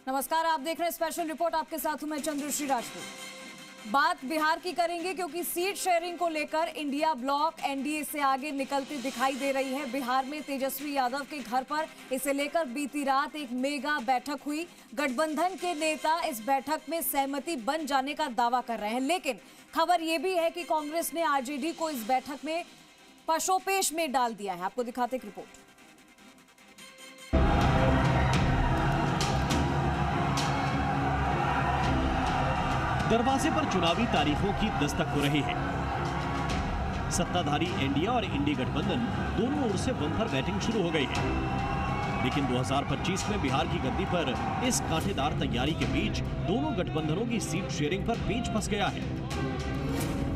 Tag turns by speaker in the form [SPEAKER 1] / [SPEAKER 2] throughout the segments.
[SPEAKER 1] नमस्कार, आप देख रहे हैं स्पेशल रिपोर्ट। आपके साथ हूं मैं चंद्रश्री राजपूत। बात बिहार की करेंगे क्योंकि सीट शेयरिंग को लेकर इंडिया ब्लॉक एनडीए से आगे निकलती दिखाई दे रही है। बिहार में तेजस्वी यादव के घर पर इसे लेकर बीती रात एक मेगा बैठक हुई। गठबंधन के नेता इस बैठक में सहमति बन जाने का दावा कर रहे हैं, लेकिन खबर यह भी है कि कांग्रेस ने आरजेडी को इस बैठक में पशोपेश में डाल दिया है। आपको दिखाते एक रिपोर्ट।
[SPEAKER 2] दरवाजे पर चुनावी तारीखों की दस्तक हो रही है। सत्ताधारी एनडीए और इंडी गठबंधन दोनों ओर से बम्पर बैटिंग शुरू हो गई है, लेकिन 2025 में बिहार की गद्दी पर इस कांटेदार तैयारी के बीच दोनों गठबंधनों की सीट शेयरिंग पर पेच फंस गया है।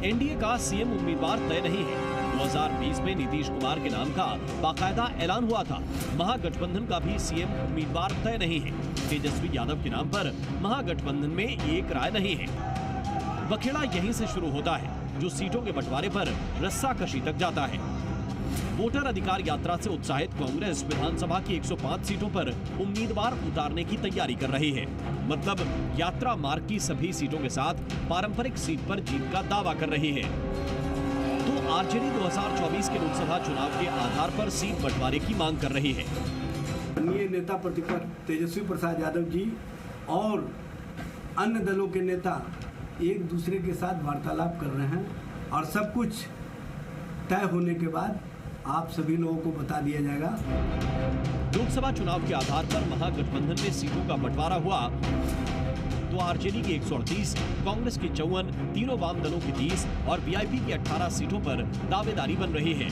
[SPEAKER 2] एनडीए का सीएम उम्मीदवार तय नहीं है। 2020 में नीतीश कुमार के नाम का बाकायदा ऐलान हुआ था। महागठबंधन का भी सीएम उम्मीदवार तय नहीं है। तेजस्वी यादव के नाम पर महागठबंधन में एक राय नहीं है। बखेड़ा यहीं से शुरू होता है, जो सीटों के बंटवारे पर रस्साकशी तक जाता है। वोटर अधिकार यात्रा से उत्साहित कांग्रेस विधानसभा की 105 सीटों पर उम्मीदवार उतारने की तैयारी कर रही है। मतलब यात्रा मार्ग की सभी सीटों के साथ पारंपरिक सीट पर जीत का दावा कर रही है। तो आरजेडी 2024 के लोकसभा चुनाव के आधार पर सीट बंटवारे की मांग कर रही है।
[SPEAKER 3] माननीय नेता प्रतिपक्ष तेजस्वी प्रसाद यादव जी और अन्य दलों के नेता एक दूसरे के साथ वार्तालाप कर रहे हैं और सब कुछ तय होने के बाद आप सभी लोगों को बता दिया जाएगा।
[SPEAKER 2] लोकसभा चुनाव के आधार पर महागठबंधन में सीटों का बंटवारा हुआ तो आरजेडी की 138, कांग्रेस की 54, तीनों वाम दलों की 30 और वीआईपी की 18 सीटों पर दावेदारी बन रही है।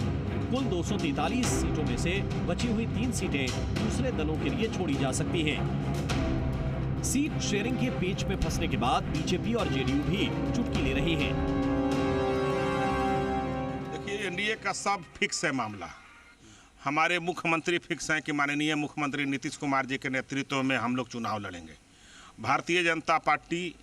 [SPEAKER 2] कुल 243 सीटों में से बची हुई 3 सीटें दूसरे दलों के लिए छोड़ी जा सकती हैं। सीट शेयरिंग के पेच में फंसने के बाद बीजेपी और जेडीयू भी चुटकी ले रही है।
[SPEAKER 4] देखिए, एनडीए का सब फिक्स है मामला। हमारे मुख्यमंत्री फिक्स हैं कि माननीय मुख्यमंत्री नीतीश कुमार जी के नेतृत्व में हम लोग चुनाव लड़ेंगे। भारतीय जनता पार्टी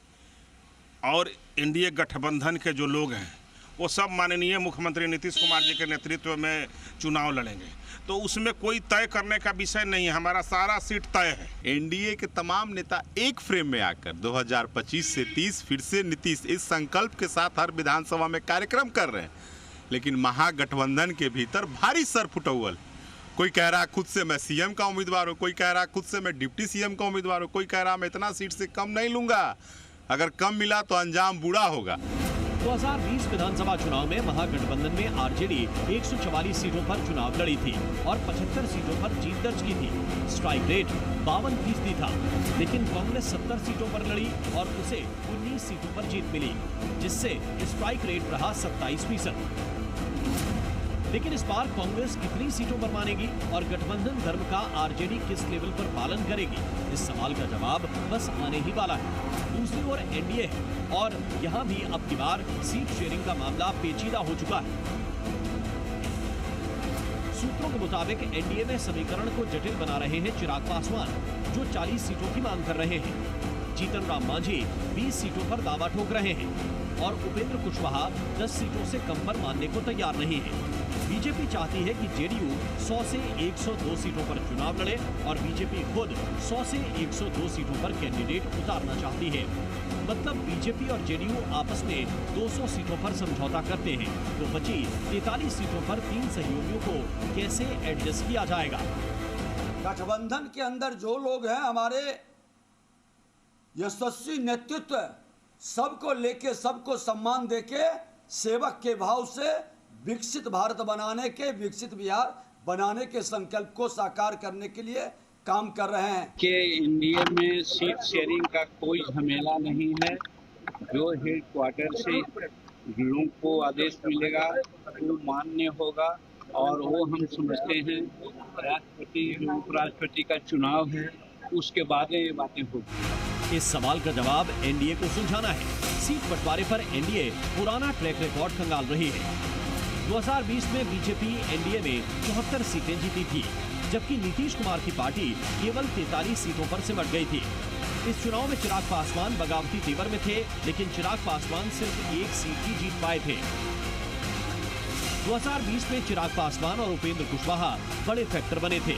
[SPEAKER 4] और एनडीए गठबंधन के जो लोग हैं वो सब माननीय मुख्यमंत्री नीतीश कुमार जी के नेतृत्व में चुनाव लड़ेंगे। तो उसमें कोई तय करने का विषय नहीं है, हमारा सारा सीट तय है।
[SPEAKER 5] एनडीए के तमाम नेता एक फ्रेम में आकर 2025 से 30 फिर से नीतीश इस संकल्प के साथ हर विधानसभा में कार्यक्रम कर रहे हैं, लेकिन महागठबंधन के भीतर भारी सर फुटौल। कोई कह रहा खुद से मैं सीएम का उम्मीदवार हूँ, कोई कह रहा खुद से मैं डिप्टी सीएम का उम्मीदवार हूँ, कोई कह रहा मैं इतना सीट से कम नहीं लूंगा, अगर कम मिला तो अंजाम बुरा होगा।
[SPEAKER 2] 2020 विधानसभा चुनाव में महागठबंधन में आरजेडी 144 सीटों पर चुनाव लड़ी थी और 75 सीटों पर जीत दर्ज की थी। स्ट्राइक रेट 52% था, लेकिन कांग्रेस 70 सीटों पर लड़ी और उसे 19 सीटों पर जीत मिली, जिससे स्ट्राइक रेट रहा 27%। लेकिन इस बार कांग्रेस कितनी सीटों पर मानेगी और गठबंधन धर्म का आरजेडी किस लेवल पर पालन करेगी, इस सवाल का जवाब बस आने ही वाला है। दूसरी ओर एनडीए है और यहां भी अब की बार सीट शेयरिंग का मामला पेचीदा हो चुका है। सूत्रों के मुताबिक एनडीए में समीकरण को जटिल बना रहे हैं चिराग पासवान, जो 40 सीटों की मांग कर रहे हैं। जीतन राम मांझी 20 सीटों पर दावा ठोक रहे हैं और उपेंद्र कुशवाहा 10 सीटों से कम पर मानने को तैयार नहीं है। बीजेपी चाहती है कि जेडीयू 100 से 102 सीटों पर चुनाव लड़े और बीजेपी खुद 100 से 102 सीटों पर कैंडिडेट उतारना चाहती है। मतलब बीजेपी और जेडीयू आपस में 200 सीटों पर समझौता करते हैं तो बची 43 सीटों पर 3 सहयोगियों को कैसे एडजस्ट किया जाएगा।
[SPEAKER 6] गठबंधन के अंदर जो लोग हैं, हमारे यशस्वी नेतृत्व सबको लेके, सबको सम्मान देके, सेवक के भाव से विकसित भारत बनाने के, विकसित बिहार बनाने के संकल्प को साकार करने के लिए काम कर रहे हैं।
[SPEAKER 7] कि एनडीए में सीट शेयरिंग का कोई झमेला नहीं है। जो हेड क्वार्टर से लोगों को आदेश मिलेगा वो मान्य होगा और वो हम समझते हैं राष्ट्रपति उपराष्ट्रपति का चुनाव है, उसके बाद ये बातें होगी।
[SPEAKER 2] इस सवाल का जवाब एनडीए को सुलझाना है। सीट बंटवारे पर एनडीए पुराना ट्रैक रिकॉर्ड खंगाल रही है। 2020 में बीजेपी एनडीए में 74 सीटें जीती थी, जबकि नीतीश कुमार की पार्टी केवल 43 सीटों पर सिमट गई थी। इस चुनाव में चिराग पासवान बगावती तेवर में थे, लेकिन चिराग पासवान सिर्फ 1 सीट ही जीत पाए थे। 2020 में चिराग पासवान और उपेंद्र कुशवाहा बड़े फैक्टर बने थे।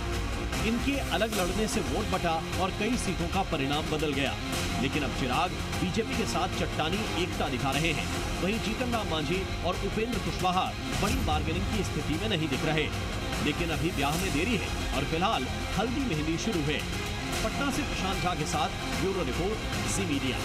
[SPEAKER 2] इनके अलग लड़ने से वोट बटा और कई सीटों का परिणाम बदल गया। लेकिन अब चिराग बीजेपी के साथ चट्टानी एकता दिखा रहे हैं। वहीं जीतन राम मांझी और उपेंद्र कुशवाहा बड़ी बार्गेनिंग की स्थिति में नहीं दिख रहे। लेकिन अभी ब्याह में देरी है और फिलहाल हल्दी मेहंदी शुरू है। पटना से प्रशांत झा के साथ ब्यूरो रिपोर्ट, सी मीडिया।